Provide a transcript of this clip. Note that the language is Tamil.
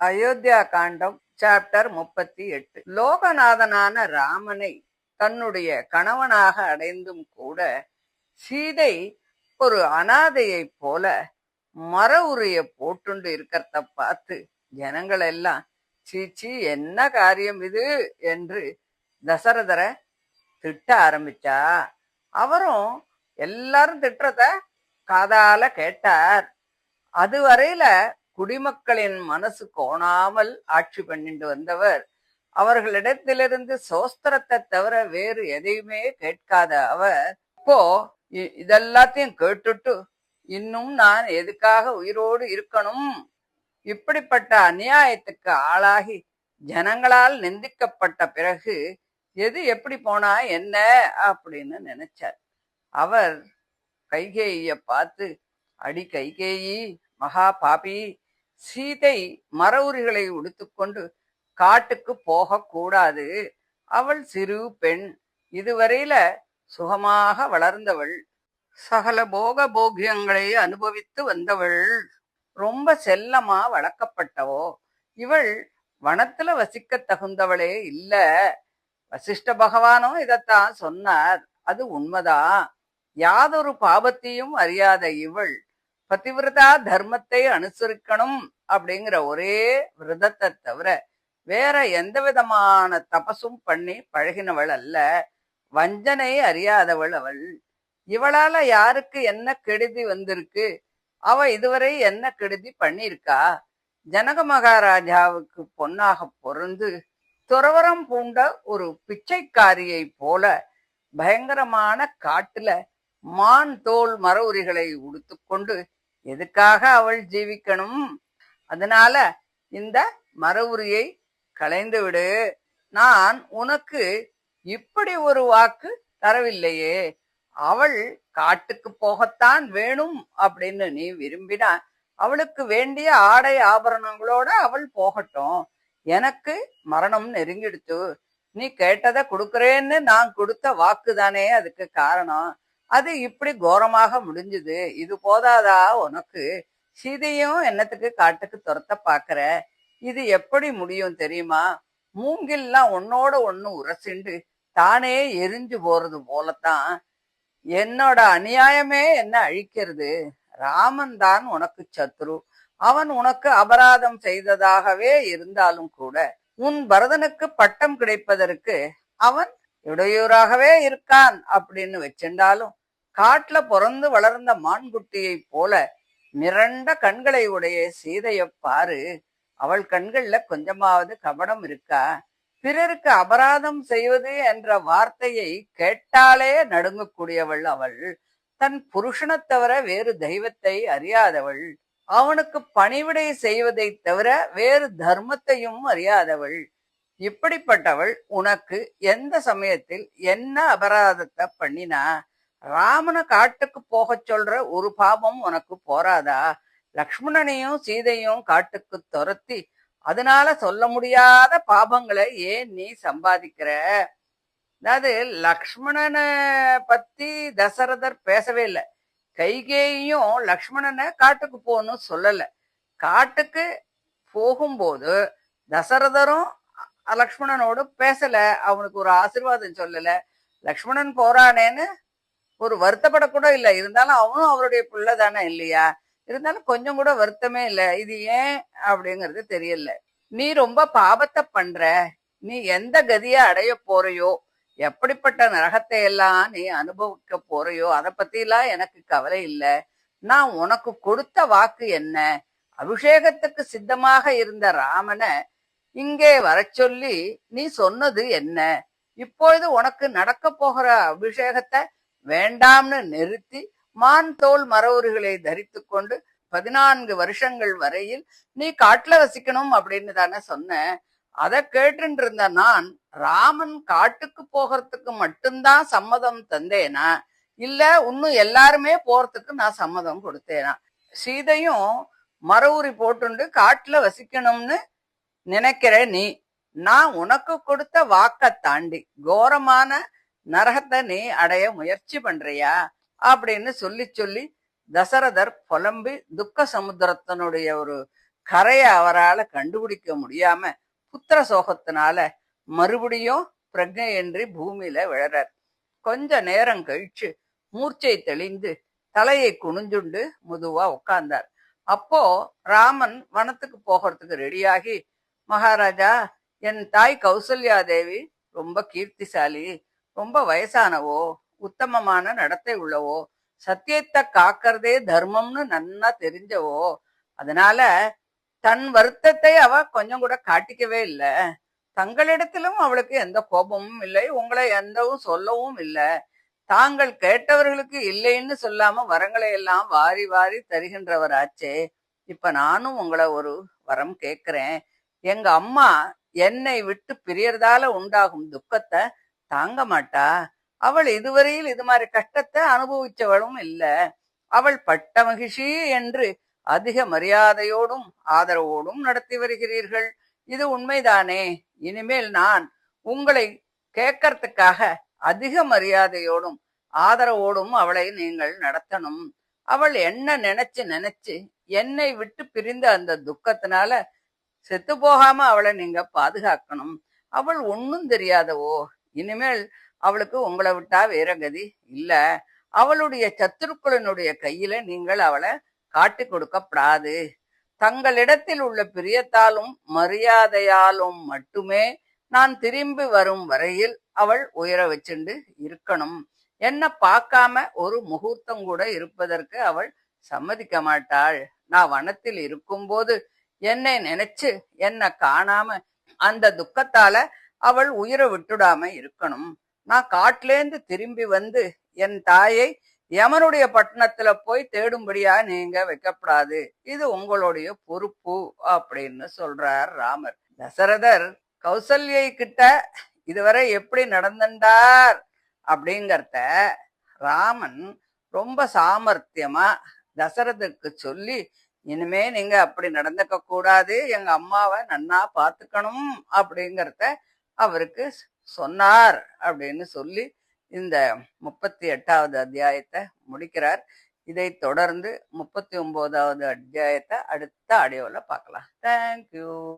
அயோத்தியா காண்டம் சாப்டர் 38. லோகநாதனான ராமனை தன்னுடைய கணவனாக அடைந்தும் கூட சீதை ஒரு அனாதையைப் போல மர உரிய போட்டுண்டு இருக்கிறத பார்த்து ஜனங்கள் எல்லாம் சீச்சி என்ன காரியம் இது என்று தசரதரை திட்ட ஆரம்பிச்சா. அவரும் எல்லாரும் திட்டுறத காதால கேட்டார். அதுவரையில குடிமக்களின் மனசு கோணாமல் ஆட்சி பண்ணிட்டு வந்தவர். அவர்களிடத்திலிருந்து சோஸ்திரத்தை தவிர வேறு எதையுமே கேட்காத அவர் இப்போ இதெல்லாத்தையும் கேட்டுட்டு இன்னும் நான் எதுக்காக உயிரோடு இருக்கணும், இப்படிப்பட்ட அநியாயத்துக்கு ஆளாகி ஜனங்களால் நிந்திக்கப்பட்ட பிறகு எது எப்படி போனா என்ன அப்படின்னு நினைச்சார். அவர் கைகேயிய பார்த்து, அடி கைகேயி மகா பாபி, சீதை மர உரிகளை உடுத்துக்கொண்டு காட்டுக்கு போக கூடாது. அவள் சிறு பெண், இதுவரையில சுகமாக வளர்ந்தவள், சகல போக போகியங்களை அனுபவித்து வந்தவள், ரொம்ப செல்லமா வளர்க்கப்பட்டவோ. இவள் வனத்துல வசிக்க தகுந்தவளே இல்ல. வசிஷ்ட பகவானும் இதத்தான் சொன்னார், அது உண்மைதான். யாதொரு பாபத்தையும் அறியாத இவள் பதிவிரதா தர்மத்தை அனுசரிக்கணும் அப்படிங்கிற ஒரே விரதத்தை தவிர வேற எந்த விதமான தபசும் பண்ணி பழகினவள் அல்ல. வஞ்சனை அறியாதவள் அவள். இவளால யாருக்கு என்ன கெடுதி வந்திருக்கு? அவ இதுவரை என்ன கெடுதி பண்ணிருக்கா? ஜனக மகாராஜாவுக்கு பொன்னாக பொருந்து துறவரம் பூண்ட ஒரு பிச்சைக்காரியை போல பயங்கரமான காட்டுல மான் தோல் மர உரிகளை உடுத்துக்கொண்டு எதுக்காக அவள் ஜீவிக்கணும்? அதனால இந்த மர உரியை களைந்து விடு. நான் உனக்கு இப்படி ஒரு வாக்கு தரவில்லையே. அவள் காட்டுக்கு போகத்தான் வேணும் அப்படின்னு நீ விரும்பினா அவளுக்கு வேண்டிய ஆடை ஆபரணங்களோட அவள் போகட்டும். எனக்கு மரணம் நெருங்கிடுத்து. நீ கேட்டதை கொடுக்கறேன்னு நான் கொடுத்த வாக்கு தானே அதுக்கு காரணம். அது இப்படி கோரமாக முடிஞ்சுது. இது போதாதா உனக்கு? சீதையும் என்னத்துக்கு காட்டுக்கு துரத்த பாக்குற? இது எப்படி முடியும் தெரியுமா? மூங்கில்லாம் ஒன்னோட ஒண்ணு உரசிண்டு தானே எரிஞ்சு போறது போலத்தான் என்னோட அநியாயமே என்ன அழிக்கிறது. ராமன் தான் உனக்கு சத்ரு. அவன் உனக்கு அபராதம் செய்ததாகவே இருந்தாலும் கூட உன் பரதனுக்கு பட்டம் கிடைப்பதற்கு அவன் இடையூறாகவே இருக்கான் அப்படின்னு வச்சிருந்தாலும் காட்டுல பிறந்து வளர்ந்த மான்குட்டியை போல மிரண்ட கண்களை உடைய சீதைய பாரு. அவள் கண்கள்ல கொஞ்சமாவது கபடம் இருக்கா? பிறருக்கு அபராதம் செய்வது என்ற வார்த்தையை கேட்டாலே நடுங்கக்கூடியவள் அவள். தன் புருஷனை தவிர வேறு தெய்வத்தை அறியாதவள். அவனுக்கு பணிவிடை செய்வதை தவிர வேறு தர்மத்தையும் அறியாதவள். இப்படிப்பட்டவள் உனக்கு எந்த சமயத்தில் என்ன அபராதத்தை பண்ணினா? ராமனை காட்டுக்கு போக சொல்ற ஒரு பாபம் உனக்கு போராதா? லக்ஷ்மணனையும் சீதையும் காட்டுக்கு துரத்தி அதனால சொல்ல முடியாத பாபங்களை ஏன் நீ சம்பாதிக்கிற? அதாவது லக்ஷ்மணனை பத்தி தசரதர் பேசவே இல்லை. கைகேயும் லக்ஷ்மணனை காட்டுக்கு போகணும்னு சொல்லல. காட்டுக்கு போகும்போது தசரதரும் லக்ஷ்மணனோடு பேசல, அவனுக்கு ஒரு ஆசீர்வாதம் சொல்லல. லக்ஷ்மணன் போறானேன்னு ஒரு வருத்தப்படக்கூட இல்லை. இருந்தாலும் அவனும் அவருடைய பிள்ளை தானே இல்லையா? இருந்தாலும் கொஞ்சம் கூட வருத்தமே இல்லை. இது ஏன் அப்படிங்கிறது தெரியல. நீ ரொம்ப பாபத்தை பண்ற. நீ எந்த கதியை அடைய போறையோ, எப்படிப்பட்ட நரகத்தை எல்லாம் நீ அனுபவிக்க போறையோ அதை பத்தி எல்லாம் எனக்கு கவலை இல்லை. நான் உனக்கு கொடுத்த வாக்கு என்ன? அபிஷேகத்துக்கு சித்தமாக இருந்த ராமனை இங்கே வர சொல்லி நீ சொன்னது என்ன? இப்பொழுது உனக்கு நடக்க போகிற அபிஷேகத்தை வேண்டாம்னு நிறுத்தி மான் தோல் மர உரிகளை தரித்து கொண்டு 14 வருஷங்கள் வரையில் நீ காட்டுல வசிக்கணும் அப்படின்னு தானே சொன்ன. அதை கேட்டு இருந்த நான் ராமன் காட்டுக்கு போகிறதுக்கு மட்டும்தான் சம்மதம் தந்தேனா, இல்ல இன்னும் எல்லாருமே போறதுக்கு நான் சம்மதம் கொடுத்தேனா? சீதையும் மர உரி போட்டுண்டு காட்டுல வசிக்கணும்னு நினைக்கிற நீ, நான் உனக்கு கொடுத்த வாக்க தாண்டி கோரமான நரகத்தை நீ அடைய முயற்சி பண்றியா அப்படின்னு சொல்லி சொல்லி தசரதர் புலம்பி துக்க சமுத்திரத்தினுடைய ஒரு கரையை அவரால கண்டுபிடிக்க முடியாம புத்திர சோகத்தினால மறுபடியும் பிரக்ஞையின்றி பூமியில விழறார். கொஞ்ச நேரம் கழிச்சு மூர்ச்சை தெளிந்து தலையை குனிஞ்சுண்டு முதுவா உட்கார்ந்தார். அப்போ ராமன் வனத்துக்கு போகிறதுக்கு ரெடியாகி, மகாராஜா, என் தாய் கௌசல்யா தேவி ரொம்ப கீர்த்திசாலி, ரொம்ப வயசானவோ, உத்தமமான நடத்தை உள்ளவோ, சத்தியத்தை காக்கிறதே தர்மம்னு நன்னா தெரிஞ்சவோ, அதனால தன் வருத்தத்தை அவ கொஞ்சம் கூட காட்டிக்கவே இல்லை. தங்களிடத்திலும் அவளுக்கு எந்த கோபமும் இல்லை, உங்களை எந்தவும் சொல்லவும் இல்லை. தாங்கள் கேட்டவர்களுக்கு இல்லைன்னு சொல்லாம வரங்களை எல்லாம் வாரி வாரி தருகின்றவராச்சே. இப்ப நானும் உங்களை ஒரு வரம் கேட்கிறேன். எங்க அம்மா என்னை விட்டு பிரியறதால உண்டாகும் துக்கத்தை தாங்க மாட்டா. அவள் இதுவரையில் இது மாதிரி கஷ்டத்தை அனுபவிச்சவளும் இல்ல. அவள் பட்ட மகிழ்ச்சி என்று அதிக மரியாதையோடும் ஆதரவோடும் நடத்தி வருகிறீர்கள். இது உண்மைதானே? இனிமேல் நான் உங்களை கேட்கறதுக்காக அதிக மரியாதையோடும் ஆதரவோடும் அவளை நீங்கள் நடத்தணும். அவள் என்ன நினைச்சு நினைச்சு என்னை விட்டு பிரிந்த அந்த துக்கத்தினால செத்து போகாம அவளை நீங்க பாதுகாக்கணும். அவள் ஒன்னும் தெரியாதவோ. இனிமேல் அவளுக்கு உங்களை விட்டா வேற கதி இல்ல. அவளுடைய சத்துருக்களினுடைய கையில நீங்கள் அவளை காட்டி கொடுக்கப்படாது. தங்களிடத்தில் உள்ள பிரியத்தாலும் மரியாதையாலும் மட்டுமே நான் திரும்பி வரும் வரையில் அவள் உயர வச்சுண்டு இருக்கணும். என்ன பார்க்காம ஒரு முகூர்த்தம் கூட இருப்பதற்கு அவள் சம்மதிக்க மாட்டாள். நான் வனத்தில் இருக்கும்போது என்னை நினைச்சு என்ன காணாம அந்த துக்கத்தால அவள் உயிரை விட்டுடாம இருக்கணும். நான் காட்டிலேந்து திரும்பி வந்து என் தாயை யமனுடைய பட்டணத்துல போய் தேடும்படியா நீங்க வைக்கப்படாது. இது உங்களுடைய பொறுப்பு அப்படின்னு சொல்றார் ராமர். தசரதர் கௌசல்யை கிட்ட இதுவரை எப்படி நடந்தார் அப்படிங்கறத ராமன் ரொம்ப சாமர்த்தியமா தசரதற்கு சொல்லி, இனிமே நீங்க அப்படி நடந்துக்க கூடாது, எங்க அம்மாவை நன்னா பாத்துக்கணும் அப்படிங்கறத அவருக்கு சொன்னார் அப்படின்னு சொல்லி இந்த 38வது அத்தியாயத்தை முடிக்கிறார். இதை தொடர்ந்து 39வது அத்தியாயத்தை அடுத்த ஆடியோல பார்க்கலாம். தேங்க்யூ.